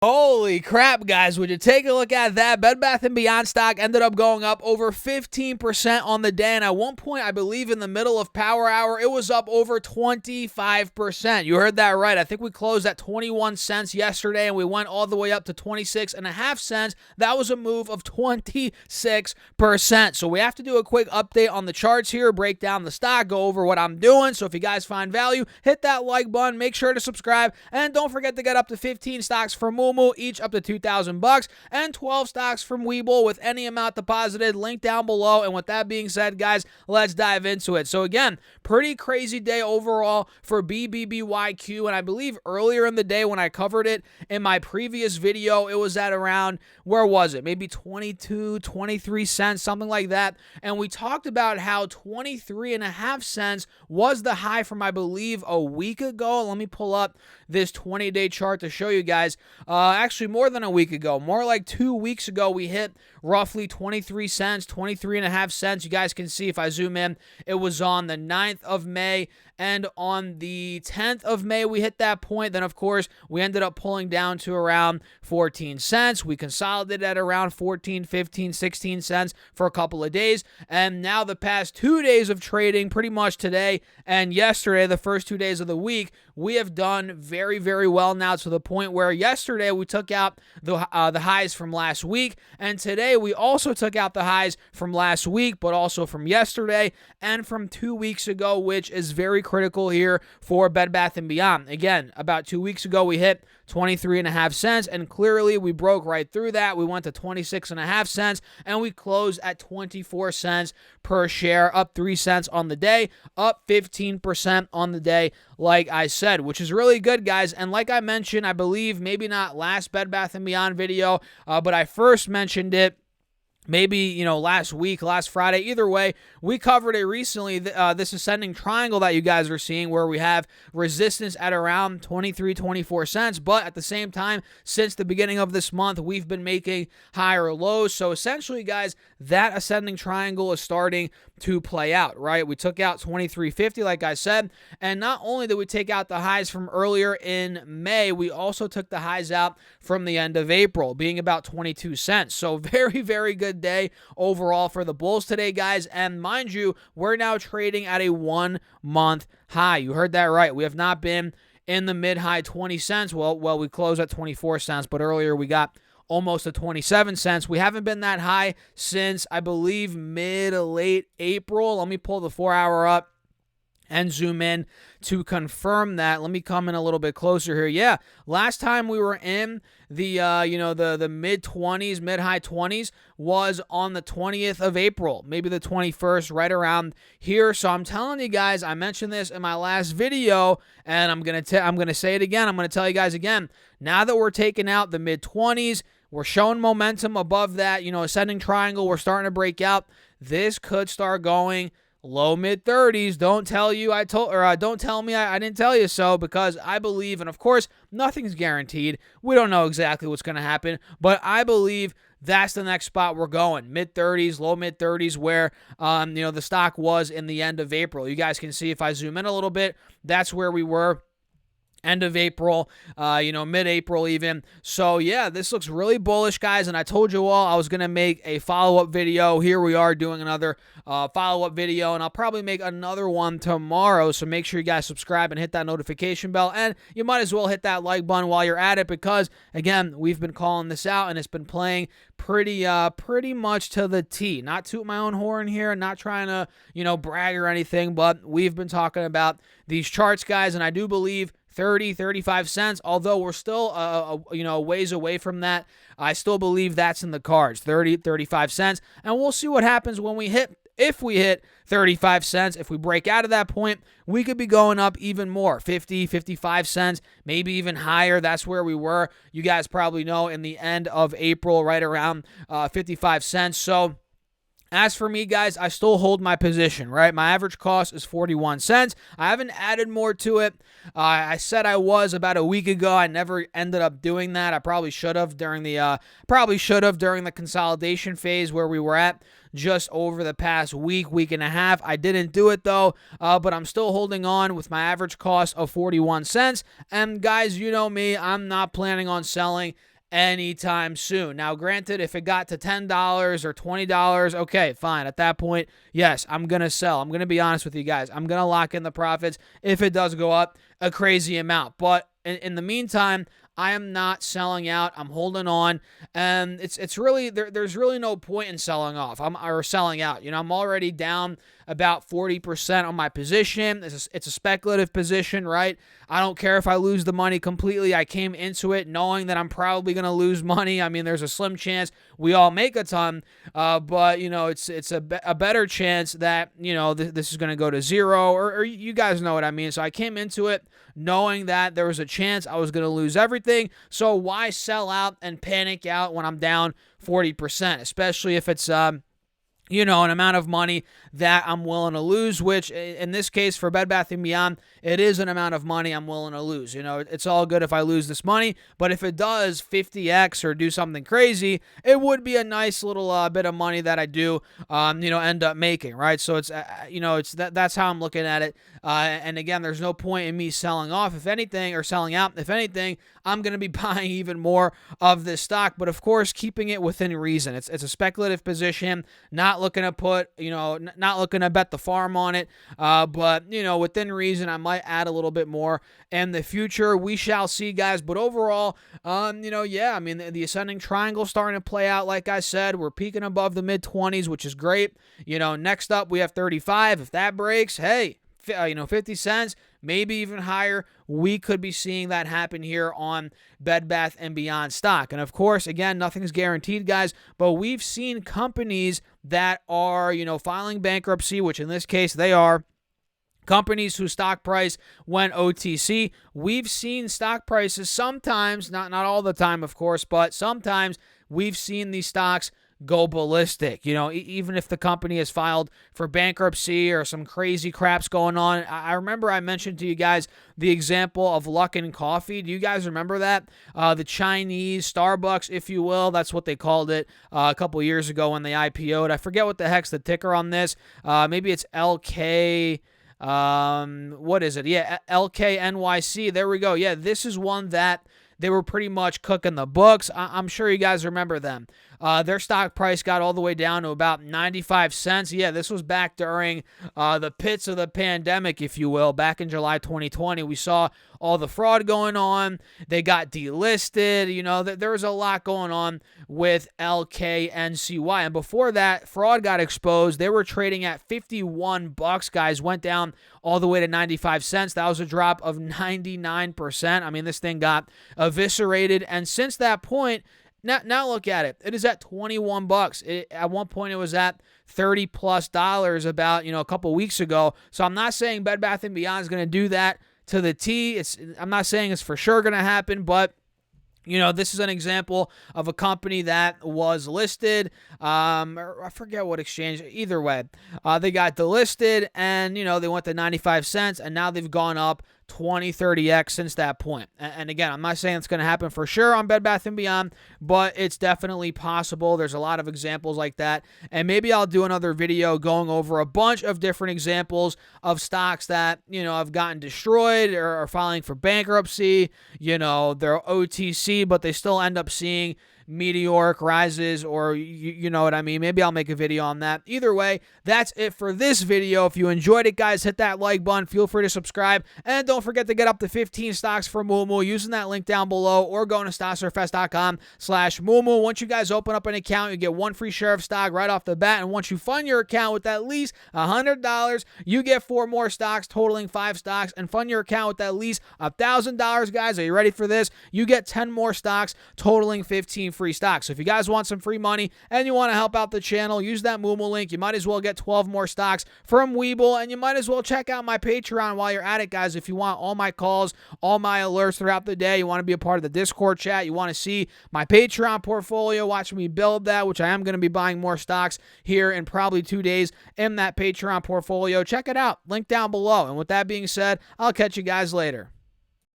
Holy crap, guys. Would you take a look at that? Bed Bath & Beyond stock ended up going up over 15% on the day. And at one point, I believe in the middle of Power Hour, it was up over 25%. You heard that right. I think we closed at 21 cents yesterday, and we went all the way up to 26.5 cents. That was a move of 26%. So we have to do a quick update on the charts here, break down the stock, go over what I'm doing. So if you guys find value, hit that like button, make sure to subscribe, and don't forget to get up to 15 stocks for more. Each up to $2,000, and 12 stocks from Webull with any amount deposited. Link down below. And with that being said, guys, let's dive into it. So again, pretty crazy day overall for BBBYQ, and I believe earlier in the day when I covered it in my previous video, it was at around, where was it? Maybe 22, 23 cents, something like that. And we talked about how 23.5 cents was the high from, I believe, a week ago. Let me pull up this 20-day chart to show you guys. Actually, more than a week ago, more like 2 weeks ago, we hit roughly 23 cents, 23.5 cents. You guys can see if I zoom in, it was on the 9th of May, and on the 10th of May, we hit that point. Then, of course, we ended up pulling down to around 14 cents. We consolidated at around 14, 15, 16 cents for a couple of days. And now the past 2 days of trading, pretty much today and yesterday, the first 2 days of the week, we have done very, very well now, to the point where yesterday we took out the highs from last week, and today we also took out the highs from last week, but also from yesterday and from 2 weeks ago, which is very critical here for Bed Bath & Beyond. Again, about 2 weeks ago, we hit 23.5 cents, and clearly we broke right through that. We went to 26.5 cents, and we closed at 24 cents per share, up 3 cents on the day, up 15% on the day, like I said, which is really good, guys. And like I mentioned, I believe maybe not last Bed Bath & Beyond video, but I first mentioned it maybe, last week, last Friday. Either way, we covered it recently, this ascending triangle that you guys are seeing, where we have resistance at around 23, 24 cents. But at the same time, since the beginning of this month, we've been making higher lows. So essentially, guys, that ascending triangle is starting to play out, right? We took out 23.50, like I said. And not only did we take out the highs from earlier in May, we also took the highs out from the end of April, being about 22 cents. So very, very good day overall for the bulls today, guys. And mind you, we're now trading at a 1 month high. You heard that right. We have not been in the mid-high 20 cents. Well, we closed at 24 cents, but earlier we got almost to 27 cents. We haven't been that high since, I believe, mid-late April. Let me pull the 4-hour up and zoom in to confirm that. Let me come in a little bit closer here. Yeah, last time we were in the the mid-20s, mid-high 20s was on the 20th of April, maybe the 21st, right around here. So I'm telling you guys, I mentioned this in my last video, and I'm gonna say it again. I'm gonna tell you guys again. Now that we're taking out the mid-20s, we're showing momentum above that, ascending triangle. We're starting to break out. This could start going low mid 30s. Don't tell me I didn't tell you so, because I believe, and of course, nothing's guaranteed. We don't know exactly what's going to happen, but I believe that's the next spot we're going. Mid 30s, low mid 30s, where the stock was in the end of April. You guys can see if I zoom in a little bit, that's where we were. End of April, mid-April even. So, yeah, this looks really bullish, guys, and I told you all I was going to make a follow-up video. Here we are doing another follow-up video, and I'll probably make another one tomorrow, so make sure you guys subscribe and hit that notification bell, and you might as well hit that like button while you're at it, because, again, we've been calling this out, and it's been playing pretty much to the T. Not toot my own horn here, not trying to, brag or anything, but we've been talking about these charts, guys, and I do believe 30, 35 cents, although we're still a ways away from that. I still believe that's in the cards, 30, 35 cents, and we'll see what happens when we hit. If we hit 35 cents, if we break out of that point, we could be going up even more, 50, 55 cents, maybe even higher. That's where we were. You guys probably know in the end of April, right around 55 cents. So as for me, guys, I still hold my position, right? My average cost is 41 cents. I haven't added more to it. I said I was about a week ago. I never ended up doing that. I probably should have during the consolidation phase where we were at just over the past week and a half. I didn't do it though, but I'm still holding on with my average cost of 41 cents. And guys, you know me, I'm not planning on selling anytime soon. Now, granted, if it got to $10 or $20, okay, fine. At that point, yes, I'm going to sell. I'm going to be honest with you guys. I'm going to lock in the profits if it does go up a crazy amount. But in the meantime, I am not selling out. I'm holding on, and it's really there's really no point in selling off. Or selling out. I'm already down about 40% on my position. It's a speculative position, right? I don't care if I lose the money completely. I came into it knowing that I'm probably going to lose money. I mean, there's a slim chance we all make a ton, but it's a better chance that this is going to go to zero, or you guys know what I mean. So I came into it knowing that there was a chance I was going to lose everything. So why sell out and panic out when I'm down 40%, especially if it's an amount of money that I'm willing to lose, which in this case for Bed Bath & Beyond, it is an amount of money I'm willing to lose. It's all good if I lose this money, but if it does 50x or do something crazy, it would be a nice little bit of money that I do, end up making, right? So it's, that's how I'm looking at it. And again, there's no point in me selling off, if anything, or selling out. If anything, I'm going to be buying even more of this stock, but of course, keeping it within reason. It's a speculative position, not looking to put, not looking to bet the farm on it, but, within reason, I might add a little bit more in the future. We shall see, guys, but overall, the ascending triangle starting to play out. Like I said, we're peaking above the mid-20s, which is great. Next up, we have 35. If that breaks, hey, 50 cents, maybe even higher. We could be seeing that happen here on Bed Bath & Beyond stock. And of course, again, nothing's guaranteed, guys, but we've seen companies that are, filing bankruptcy, which in this case they are. Companies whose stock price went OTC. We've seen stock prices sometimes, not all the time, of course, but sometimes we've seen these stocks go ballistic. Even if the company has filed for bankruptcy or some crazy crap's going on. I remember I mentioned to you guys the example of Luckin Coffee. Do you guys remember that? The Chinese Starbucks, if you will. That's what they called it a couple years ago when they IPO'd. I forget what the heck's the ticker on this. Maybe it's LK. What is it? Yeah, LKNYC. There we go. Yeah, this is one that they were pretty much cooking the books. I'm sure you guys remember them. Their stock price got all the way down to about 95 cents. Yeah, this was back during the pits of the pandemic, if you will. Back in July 2020, we saw all the fraud going on. They got delisted. There was a lot going on with LKNCY. And before that, fraud got exposed. They were trading at $51, guys. Went down all the way to 95 cents. That was a drop of 99%. I mean, this thing got eviscerated. And since that point, now look at it. It is at $21. At one point, it was at $30+ about, a couple weeks ago. So I'm not saying Bed Bath & Beyond is going to do that to the T. I'm not saying it's for sure going to happen, but this is an example of a company that was listed. I forget what exchange. Either way, they got delisted, and they went to 95 cents, and now they've gone up 20-30x since that point. And again, I'm not saying it's going to happen for sure on Bed Bath & Beyond, but it's definitely possible. There's a lot of examples like that, and maybe I'll do another video going over a bunch of different examples of stocks that have gotten destroyed or are filing for bankruptcy. They're OTC, but they still end up seeing meteoric rises, or you know what I mean. Maybe I'll make a video on that. Either way, that's it for this video. If you enjoyed it, guys, hit that like button. Feel free to subscribe, and don't forget to get up to 15 stocks for Moomoo using that link down below, or going to StasOrFest.com/Moomoo. Once you guys open up an account, you get one free share of stock right off the bat, and once you fund your account with at least $100, you get 4 more stocks totaling 5 stocks, and fund your account with at least $1,000, guys. Are you ready for this? You get 10 more stocks totaling 15 free stocks. So if you guys want some free money and you want to help out the channel, use that Moomoo link. You might as well get 12 more stocks from Webull, and you might as well check out my Patreon while you're at it, guys. If you want all my calls, all my alerts throughout the day, you want to be a part of the Discord chat, you want to see my Patreon portfolio, watch me build that, which I am going to be buying more stocks here in probably 2 days in that Patreon portfolio. Check it out. Link down below. And with that being said, I'll catch you guys later.